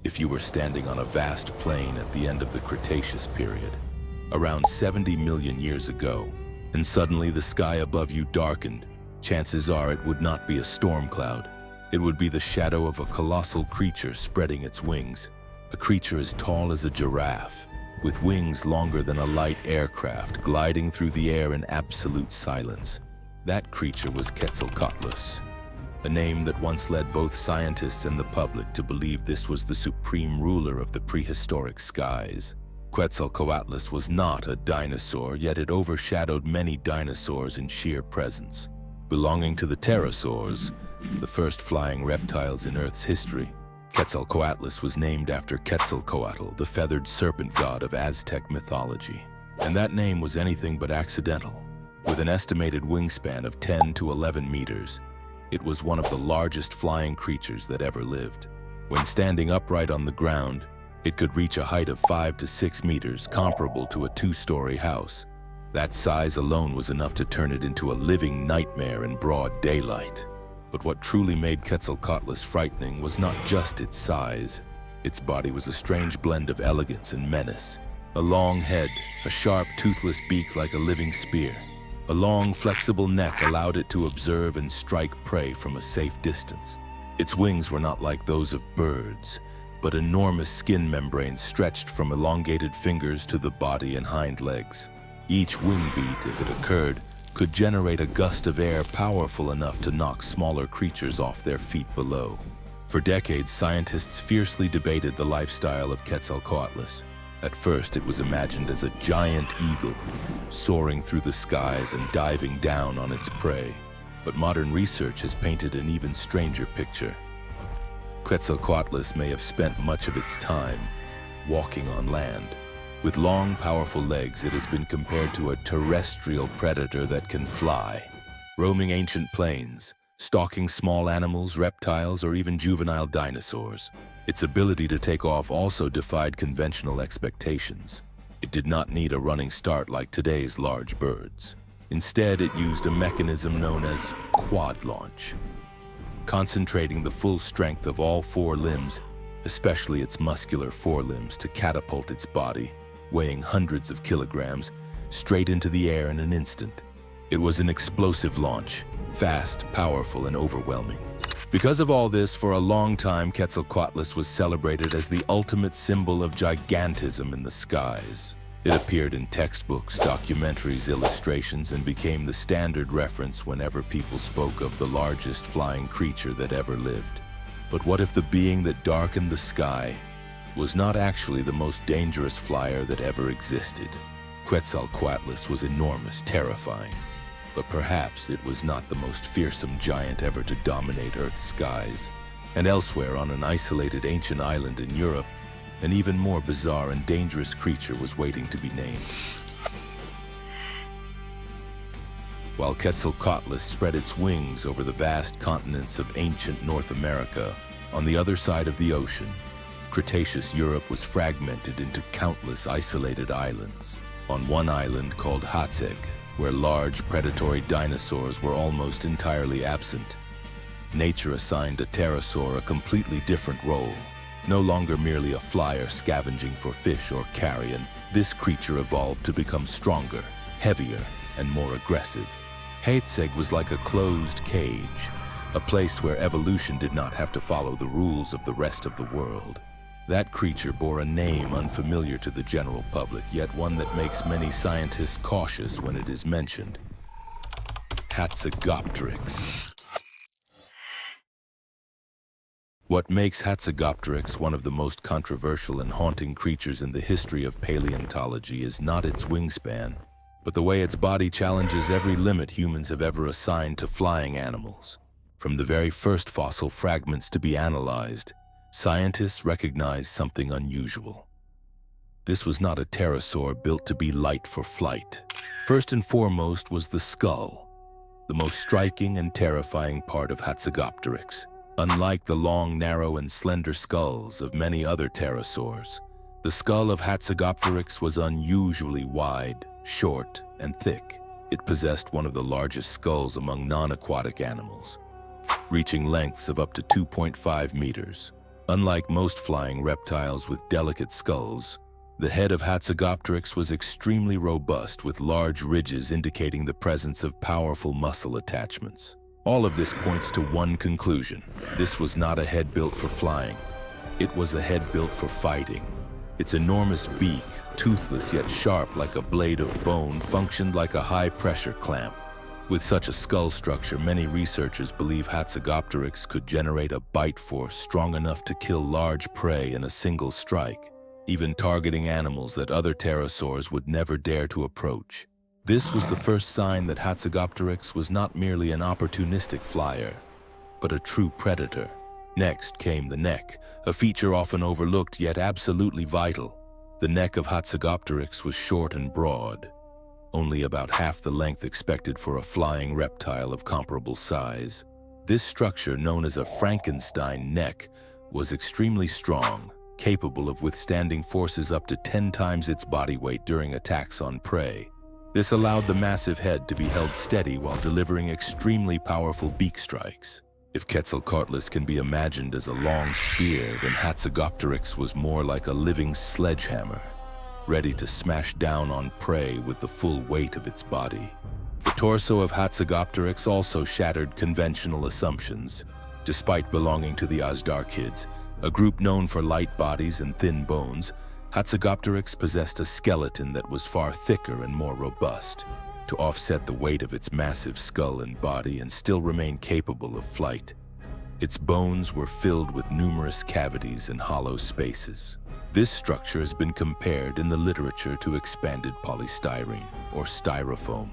If you were standing on a vast plain at the end of the Cretaceous period, around 70 million years ago, and suddenly the sky above you darkened, chances are it would not be a storm cloud. It would be the shadow of a colossal creature spreading its wings. A creature as tall as a giraffe, with wings longer than a light aircraft, gliding through the air in absolute silence. That creature was Quetzalcoatlus, a name that once led both scientists and the public to believe this was the supreme ruler of the prehistoric skies. Quetzalcoatlus was not a dinosaur, yet it overshadowed many dinosaurs in sheer presence. Belonging to the pterosaurs, the first flying reptiles in Earth's history, Quetzalcoatlus was named after Quetzalcoatl, the feathered serpent god of Aztec mythology. And that name was anything but accidental. With an estimated wingspan of 10 to 11 meters, it was one of the largest flying creatures that ever lived. When standing upright on the ground, it could reach a height of 5 to 6 meters, comparable to a 2-story house. That size alone was enough to turn it into a living nightmare in broad daylight. But what truly made Quetzalcoatlus frightening was not just its size. Its body was a strange blend of elegance and menace. A long head, a sharp, toothless beak like a living spear. A long, flexible neck allowed it to observe and strike prey from a safe distance. Its wings were not like those of birds, but enormous skin membranes stretched from elongated fingers to the body and hind legs. Each wing beat, if it occurred, could generate a gust of air powerful enough to knock smaller creatures off their feet below. For decades, scientists fiercely debated the lifestyle of Quetzalcoatlus. At first, it was imagined as a giant eagle, soaring through the skies and diving down on its prey. But modern research has painted an even stranger picture. Quetzalcoatlus may have spent much of its time walking on land. With long, powerful legs, it has been compared to a terrestrial predator that can fly, roaming ancient plains, stalking small animals, reptiles, or even juvenile dinosaurs. Its ability to take off also defied conventional expectations. It did not need a running start like today's large birds. Instead, it used a mechanism known as quad launch, concentrating the full strength of all 4 limbs, especially its muscular forelimbs, to catapult its body, weighing hundreds of kilograms, straight into the air in an instant. It was an explosive launch, fast, powerful, and overwhelming. Because of all this, for a long time, Quetzalcoatlus was celebrated as the ultimate symbol of gigantism in the skies. It appeared in textbooks, documentaries, illustrations, and became the standard reference whenever people spoke of the largest flying creature that ever lived. But what if the being that darkened the sky was not actually the most dangerous flyer that ever existed? Quetzalcoatlus was enormous, terrifying. But perhaps it was not the most fearsome giant ever to dominate Earth's skies. And elsewhere, on an isolated ancient island in Europe, an even more bizarre and dangerous creature was waiting to be named. While Quetzalcoatlus spread its wings over the vast continents of ancient North America, on the other side of the ocean, Cretaceous Europe was fragmented into countless isolated islands. On one island called Hatzeg, where large predatory dinosaurs were almost entirely absent, nature assigned a pterosaur a completely different role. No longer merely a flyer scavenging for fish or carrion, this creature evolved to become stronger, heavier, and more aggressive. Hatzeg was like a closed cage, a place where evolution did not have to follow the rules of the rest of the world. That creature bore a name unfamiliar to the general public, yet one that makes many scientists cautious when it is mentioned: Hatzegopteryx. What makes Hatzegopteryx one of the most controversial and haunting creatures in the history of paleontology is not its wingspan, but the way its body challenges every limit humans have ever assigned to flying animals. From the very first fossil fragments to be analyzed, scientists recognized something unusual. This was not a pterosaur built to be light for flight. First and foremost was the skull, the most striking and terrifying part of Hatzegopteryx. Unlike the long, narrow, and slender skulls of many other pterosaurs, the skull of Hatzegopteryx was unusually wide, short, and thick. It possessed one of the largest skulls among non-aquatic animals, reaching lengths of up to 2.5 meters. Unlike most flying reptiles with delicate skulls, the head of Hatzegopteryx was extremely robust with large ridges indicating the presence of powerful muscle attachments. All of this points to one conclusion. This was not a head built for flying. It was a head built for fighting. Its enormous beak, toothless yet sharp like a blade of bone, functioned like a high-pressure clamp. With such a skull structure, many researchers believe Hatzegopteryx could generate a bite force strong enough to kill large prey in a single strike, even targeting animals that other pterosaurs would never dare to approach. This was the first sign that Hatzegopteryx was not merely an opportunistic flyer, but a true predator. Next came the neck, a feature often overlooked yet absolutely vital. The neck of Hatzegopteryx was short and broad, only about half the length expected for a flying reptile of comparable size. This structure, known as a Frankenstein neck, was extremely strong, capable of withstanding forces up to 10 times its body weight during attacks on prey. This allowed the massive head to be held steady while delivering extremely powerful beak strikes. If Quetzalcoatlus can be imagined as a long spear, then Hatzegopteryx was more like a living sledgehammer, ready to smash down on prey with the full weight of its body. The torso of Hatzegopteryx also shattered conventional assumptions. Despite belonging to the Azhdarchids, a group known for light bodies and thin bones, Hatzegopteryx possessed a skeleton that was far thicker and more robust, to offset the weight of its massive skull and body and still remain capable of flight. Its bones were filled with numerous cavities and hollow spaces. This structure has been compared in the literature to expanded polystyrene, or styrofoam,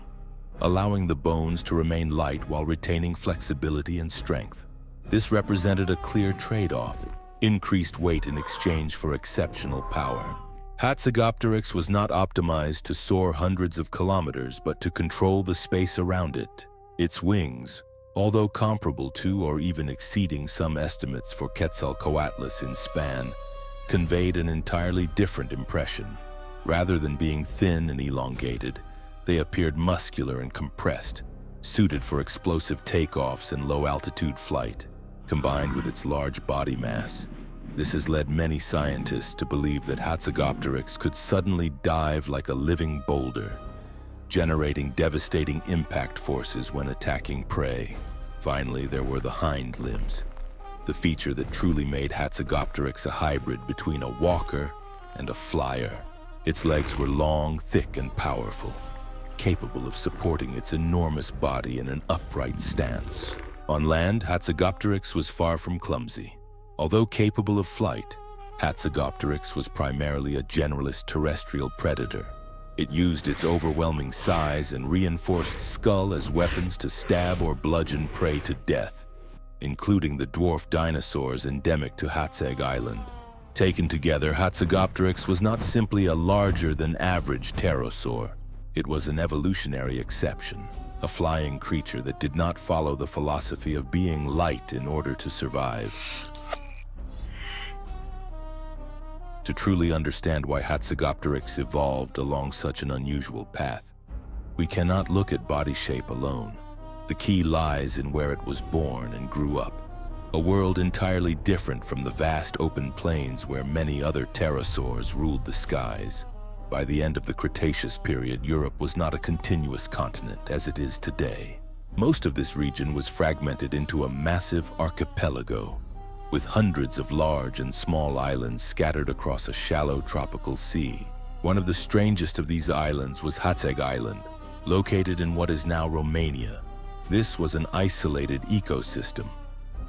allowing the bones to remain light while retaining flexibility and strength. This represented a clear trade-off: increased weight in exchange for exceptional power. Hatzegopteryx was not optimized to soar hundreds of kilometers, but to control the space around it. Its wings, although comparable to or even exceeding some estimates for Quetzalcoatlus in span, conveyed an entirely different impression. Rather than being thin and elongated, they appeared muscular and compressed, suited for explosive takeoffs and low-altitude flight. Combined with its large body mass, this has led many scientists to believe that Hatzegopteryx could suddenly dive like a living boulder, generating devastating impact forces when attacking prey. Finally, there were the hind limbs, the feature that truly made Hatzegopteryx a hybrid between a walker and a flyer. Its legs were long, thick, and powerful, capable of supporting its enormous body in an upright stance. On land, Hatzegopteryx was far from clumsy. Although capable of flight, Hatzegopteryx was primarily a generalist terrestrial predator. It used its overwhelming size and reinforced skull as weapons to stab or bludgeon prey to death, including the dwarf dinosaurs endemic to Hatzeg Island. Taken together, Hatzegopteryx was not simply a larger-than-average pterosaur. It was an evolutionary exception, a flying creature that did not follow the philosophy of being light in order to survive. To truly understand why Hatzegopteryx evolved along such an unusual path, we cannot look at body shape alone. The key lies in where it was born and grew up, a world entirely different from the vast open plains where many other pterosaurs ruled the skies. By the end of the Cretaceous period, Europe was not a continuous continent as it is today. Most of this region was fragmented into a massive archipelago, with hundreds of large and small islands scattered across a shallow tropical sea. One of the strangest of these islands was Hatzeg Island, located in what is now Romania. This was an isolated ecosystem,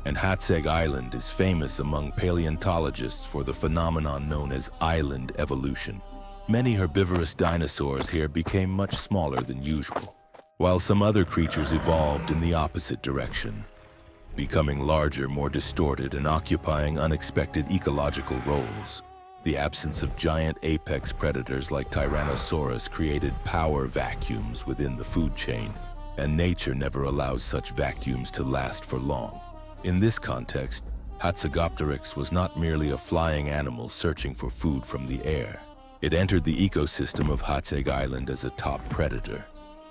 and Hatzeg Island is famous among paleontologists for the phenomenon known as island evolution. Many herbivorous dinosaurs here became much smaller than usual, while some other creatures evolved in the opposite direction, becoming larger, more distorted, and occupying unexpected ecological roles. The absence of giant apex predators like Tyrannosaurus created power vacuums within the food chain, and nature never allows such vacuums to last for long. In this context, Hatzegopteryx was not merely a flying animal searching for food from the air. It entered the ecosystem of Hatzeg Island as a top predator,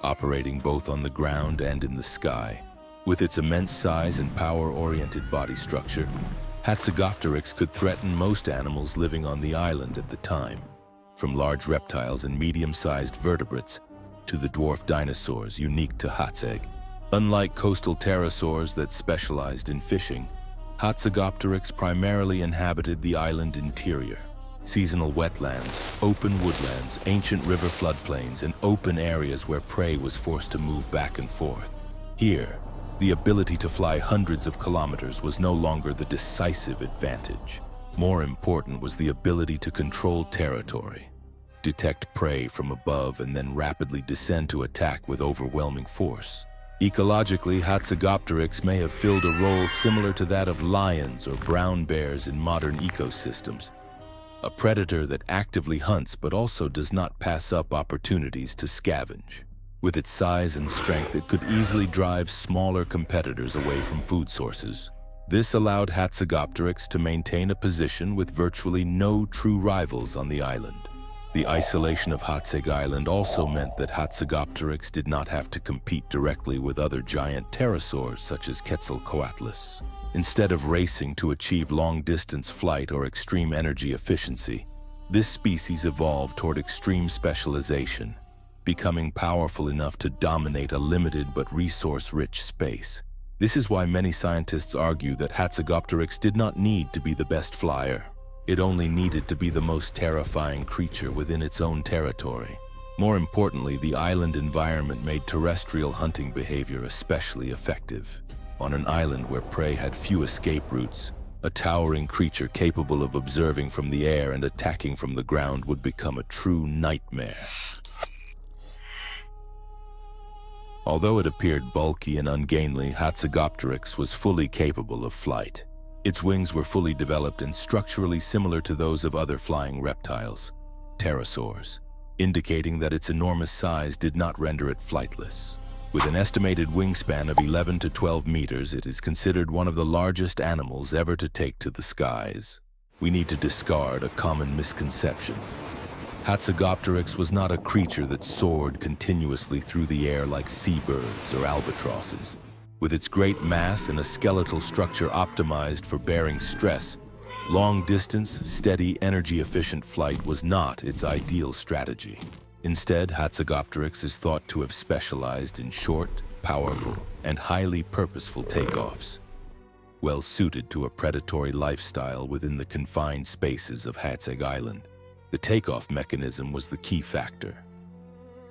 operating both on the ground and in the sky. With its immense size and power-oriented body structure, Hatzegopteryx could threaten most animals living on the island at the time, from large reptiles and medium-sized vertebrates to the dwarf dinosaurs unique to Hatzeg. Unlike coastal pterosaurs that specialized in fishing, Hatzegopteryx primarily inhabited the island interior. Seasonal wetlands, open woodlands, ancient river floodplains, and open areas where prey was forced to move back and forth. Here, the ability to fly hundreds of kilometers was no longer the decisive advantage. More important was the ability to control territory, detect prey from above, and then rapidly descend to attack with overwhelming force. Ecologically, Hatzegopteryx may have filled a role similar to that of lions or brown bears in modern ecosystems. A predator that actively hunts but also does not pass up opportunities to scavenge. With its size and strength, it could easily drive smaller competitors away from food sources. This allowed Hatzegopteryx to maintain a position with virtually no true rivals on the island. The isolation of Hatzeg Island also meant that Hatzegopteryx did not have to compete directly with other giant pterosaurs such as Quetzalcoatlus. Instead of racing to achieve long-distance flight or extreme energy efficiency, this species evolved toward extreme specialization, becoming powerful enough to dominate a limited but resource-rich space. This is why many scientists argue that Hatzegopteryx did not need to be the best flyer. It only needed to be the most terrifying creature within its own territory. More importantly, the island environment made terrestrial hunting behavior especially effective. On an island where prey had few escape routes, a towering creature capable of observing from the air and attacking from the ground would become a true nightmare. Although it appeared bulky and ungainly, Hatzegopteryx was fully capable of flight. Its wings were fully developed and structurally similar to those of other flying reptiles, pterosaurs, indicating that its enormous size did not render it flightless. With an estimated wingspan of 11 to 12 meters, it is considered one of the largest animals ever to take to the skies. We need to discard a common misconception. Hatzegopteryx was not a creature that soared continuously through the air like seabirds or albatrosses. With its great mass and a skeletal structure optimized for bearing stress, long-distance, steady, energy-efficient flight was not its ideal strategy. Instead, Hatzegopteryx is thought to have specialized in short, powerful, and highly purposeful takeoffs, well suited to a predatory lifestyle within the confined spaces of Hatzeg Island. The takeoff mechanism was the key factor.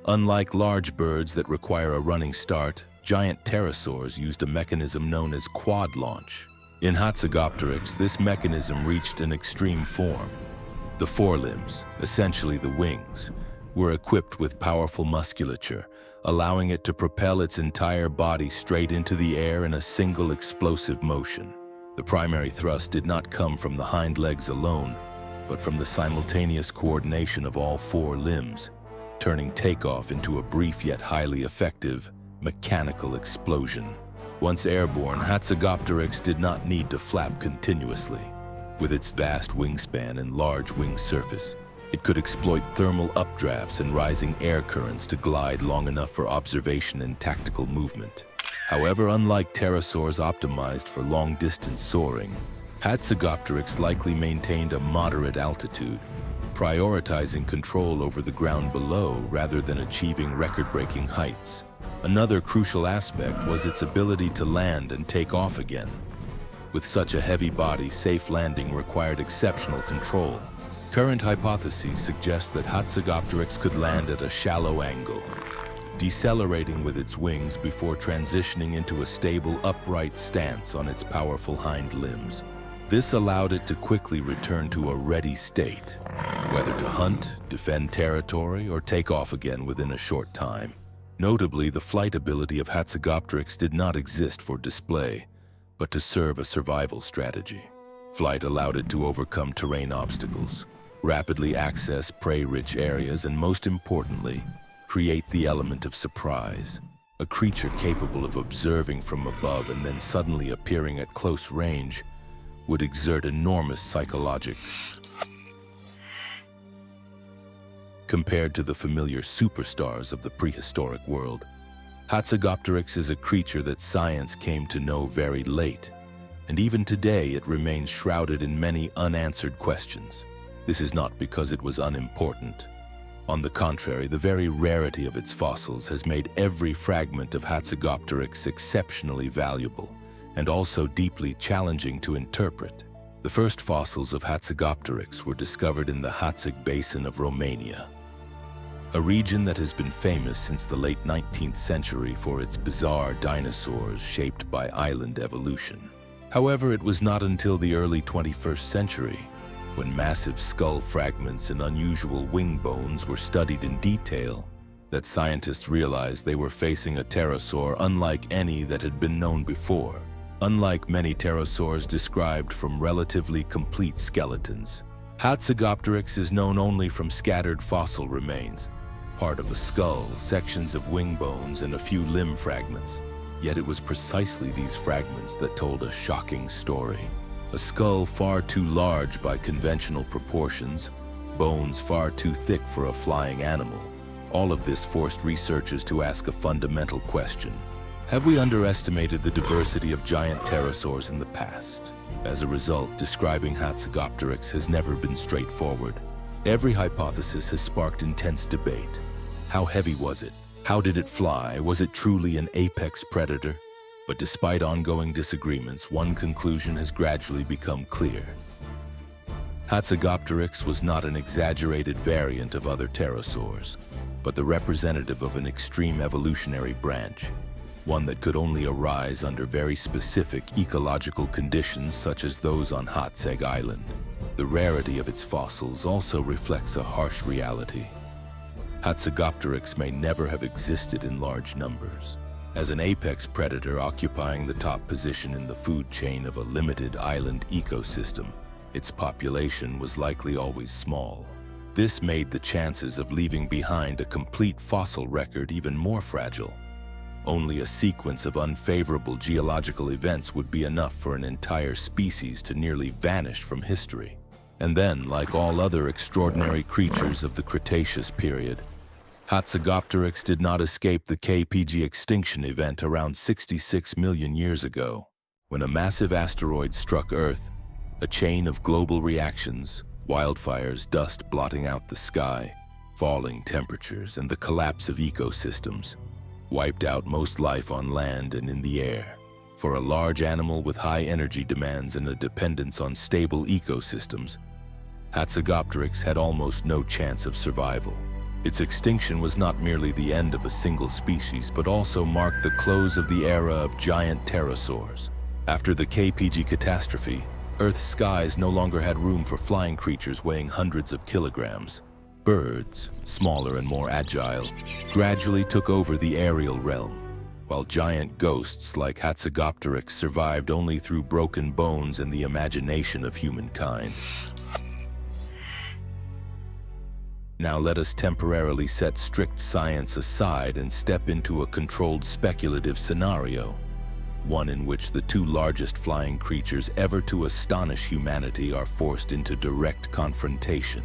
Unlike large birds that require a running start, giant pterosaurs used a mechanism known as quad launch. In Hatzegopteryx, this mechanism reached an extreme form. The forelimbs, essentially the wings, were equipped with powerful musculature, allowing it to propel its entire body straight into the air in a single explosive motion. The primary thrust did not come from the hind legs alone, but from the simultaneous coordination of all four limbs, turning takeoff into a brief yet highly effective mechanical explosion. Once airborne, Hatzegopteryx did not need to flap continuously. With its vast wingspan and large wing surface, it could exploit thermal updrafts and rising air currents to glide long enough for observation and tactical movement. However, unlike pterosaurs optimized for long-distance soaring, Hatzegopteryx likely maintained a moderate altitude, prioritizing control over the ground below rather than achieving record-breaking heights. Another crucial aspect was its ability to land and take off again. With such a heavy body, safe landing required exceptional control. Current hypotheses suggest that Hatzegopteryx could land at a shallow angle, decelerating with its wings before transitioning into a stable, upright stance on its powerful hind limbs. This allowed it to quickly return to a ready state, whether to hunt, defend territory, or take off again within a short time. Notably, the flight ability of Hatzegopteryx did not exist for display, but to serve a survival strategy. Flight allowed it to overcome terrain obstacles, rapidly access prey-rich areas, and most importantly, create the element of surprise. A creature capable of observing from above and then suddenly appearing at close range would exert enormous psychological. Compared to the familiar superstars of the prehistoric world, Hatzegopteryx is a creature that science came to know very late. and even today it remains shrouded in many unanswered questions. This is not because it was unimportant. On the contrary, the very rarity of its fossils has made every fragment of Hatzegopteryx exceptionally valuable and also deeply challenging to interpret. The first fossils of Hatzegopteryx were discovered in the Hatzeg Basin of Romania, a region that has been famous since the late 19th century for its bizarre dinosaurs shaped by island evolution. However, it was not until the early 21st century, when massive skull fragments and unusual wing bones were studied in detail, that scientists realized they were facing a pterosaur unlike any that had been known before. Unlike many pterosaurs described from relatively complete skeletons, Hatzegopteryx is known only from scattered fossil remains, part of a skull, sections of wing bones, and a few limb fragments. Yet it was precisely these fragments that told a shocking story. A skull far too large by conventional proportions, bones far too thick for a flying animal. All of this forced researchers to ask a fundamental question. Have we underestimated the diversity of giant pterosaurs in the past? As a result, describing Hatzegopteryx has never been straightforward. Every hypothesis has sparked intense debate. How heavy was it? How did it fly? Was it truly an apex predator? But despite ongoing disagreements, one conclusion has gradually become clear. Hatzegopteryx was not an exaggerated variant of other pterosaurs, but the representative of an extreme evolutionary branch, one that could only arise under very specific ecological conditions such as those on Hatzeg Island. The rarity of its fossils also reflects a harsh reality. Hatzegopteryx may never have existed in large numbers. As an apex predator occupying the top position in the food chain of a limited island ecosystem, its population was likely always small. This made the chances of leaving behind a complete fossil record even more fragile. Only a sequence of unfavorable geological events would be enough for an entire species to nearly vanish from history. And then, like all other extraordinary creatures of the Cretaceous period, Hatzegopteryx did not escape the KPG extinction event around 66 million years ago. When a massive asteroid struck Earth, a chain of global reactions, wildfires, dust blotting out the sky, falling temperatures, and the collapse of ecosystems, wiped out most life on land and in the air. For a large animal with high energy demands and a dependence on stable ecosystems, Hatzegopteryx had almost no chance of survival. Its extinction was not merely the end of a single species, but also marked the close of the era of giant pterosaurs. After the KPG catastrophe, Earth's skies no longer had room for flying creatures weighing hundreds of kilograms. Birds, smaller and more agile, gradually took over the aerial realm, while giant ghosts like Hatzegopteryx survived only through broken bones and the imagination of humankind. Now let us temporarily set strict science aside and step into a controlled speculative scenario, one in which the two largest flying creatures ever to astonish humanity are forced into direct confrontation.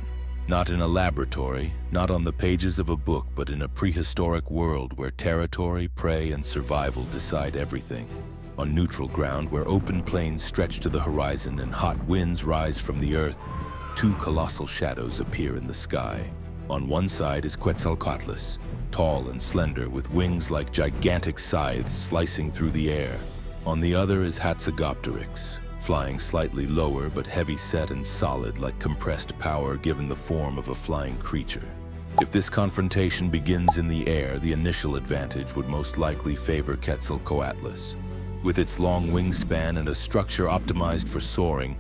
Not in a laboratory, not on the pages of a book, but in a prehistoric world where territory, prey, and survival decide everything. On neutral ground where open plains stretch to the horizon and hot winds rise from the earth, two colossal shadows appear in the sky. On one side is Quetzalcoatlus, tall and slender with wings like gigantic scythes slicing through the air. On the other is Hatzegopteryx, flying slightly lower but heavy-set and solid like compressed power given the form of a flying creature. If this confrontation begins in the air, the initial advantage would most likely favor Quetzalcoatlus. With its long wingspan and a structure optimized for soaring,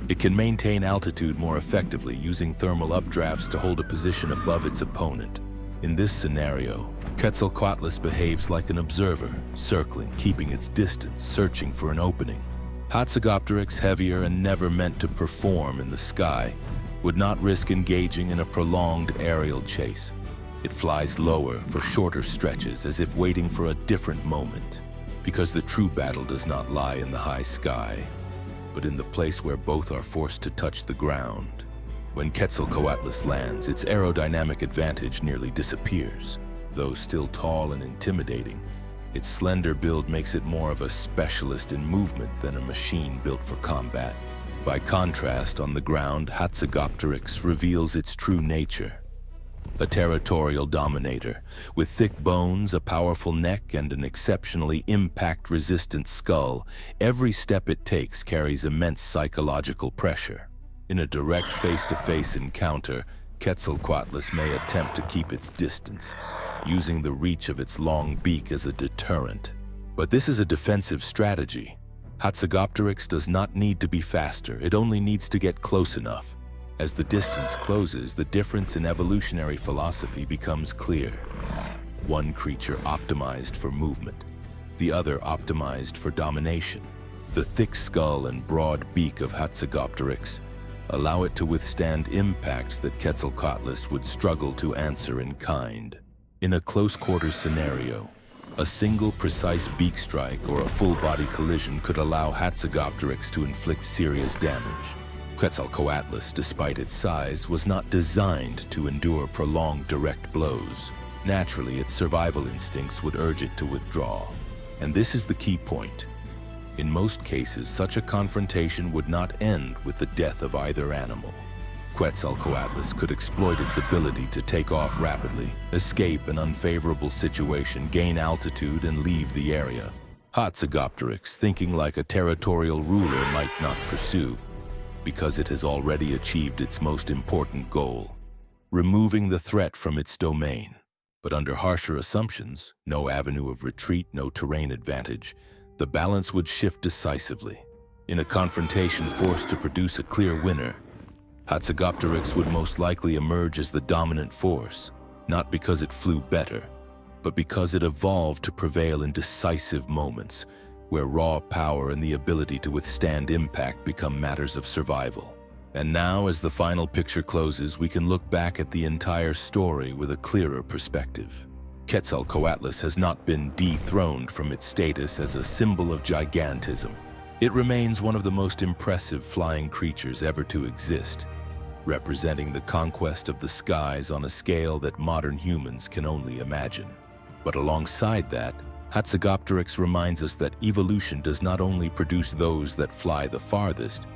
it can maintain altitude more effectively, using thermal updrafts to hold a position above its opponent. In this scenario, Quetzalcoatlus behaves like an observer, circling, keeping its distance, searching for an opening. Hatzegopteryx, heavier and never meant to perform in the sky, would not risk engaging in a prolonged aerial chase. It flies lower for shorter stretches, as if waiting for a different moment, because the true battle does not lie in the high sky, but in the place where both are forced to touch the ground. When Quetzalcoatlus lands, its aerodynamic advantage nearly disappears. Though still tall and intimidating, Its slender build makes it more of a specialist in movement than a machine built for combat. By contrast, on the ground, Hatzegopteryx reveals its true nature. A territorial dominator, with thick bones, a powerful neck, and an exceptionally impact-resistant skull, every step it takes carries immense psychological pressure. In a direct face-to-face encounter, Quetzalcoatlus may attempt to keep its distance, using the reach of its long beak as a deterrent. But this is a defensive strategy. Hatzegopteryx does not need to be faster, it only needs to get close enough. As the distance closes, the difference in evolutionary philosophy becomes clear. One creature optimized for movement, the other optimized for domination. The thick skull and broad beak of Hatzegopteryx allow it to withstand impacts that Quetzalcoatlus would struggle to answer in kind. In a close-quarters scenario, a single precise beak strike or a full-body collision could allow Hatzegopteryx to inflict serious damage. Quetzalcoatlus, despite its size, was not designed to endure prolonged direct blows. Naturally, its survival instincts would urge it to withdraw. And this is the key point. In most cases, such a confrontation would not end with the death of either animal. Quetzalcoatlus could exploit its ability to take off rapidly, escape an unfavorable situation, gain altitude, and leave the area. Hatzegopteryx, thinking like a territorial ruler, might not pursue, because it has already achieved its most important goal, removing the threat from its domain. But under harsher assumptions, no avenue of retreat, no terrain advantage, the balance would shift decisively. In a confrontation forced to produce a clear winner, Hatzegopteryx would most likely emerge as the dominant force, not because it flew better, but because it evolved to prevail in decisive moments, where raw power and the ability to withstand impact become matters of survival. And now, as the final picture closes, we can look back at the entire story with a clearer perspective. Quetzalcoatlus has not been dethroned from its status as a symbol of gigantism. It remains one of the most impressive flying creatures ever to exist, representing the conquest of the skies on a scale that modern humans can only imagine. But alongside that, Hatzegopteryx reminds us that evolution does not only produce those that fly the farthest,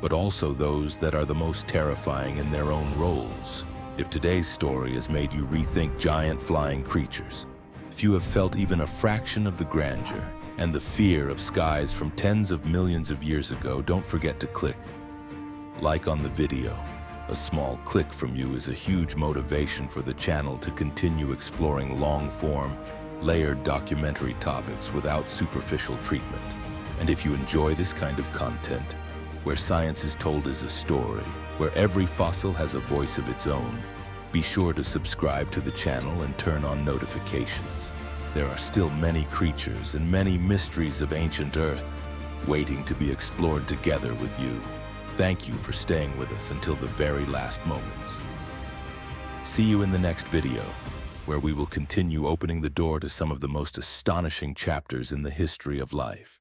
but also those that are the most terrifying in their own roles. If today's story has made you rethink giant flying creatures, if you have felt even a fraction of the grandeur and the fear of skies from tens of millions of years ago, don't forget to click like on the video. A small click from you is a huge motivation for the channel to continue exploring long-form, layered documentary topics without superficial treatment. And if you enjoy this kind of content, where science is told as a story, where every fossil has a voice of its own, be sure to subscribe to the channel and turn on notifications. There are still many creatures and many mysteries of ancient Earth waiting to be explored together with you. Thank you for staying with us until the very last moments. See you in the next video, where we will continue opening the door to some of the most astonishing chapters in the history of life.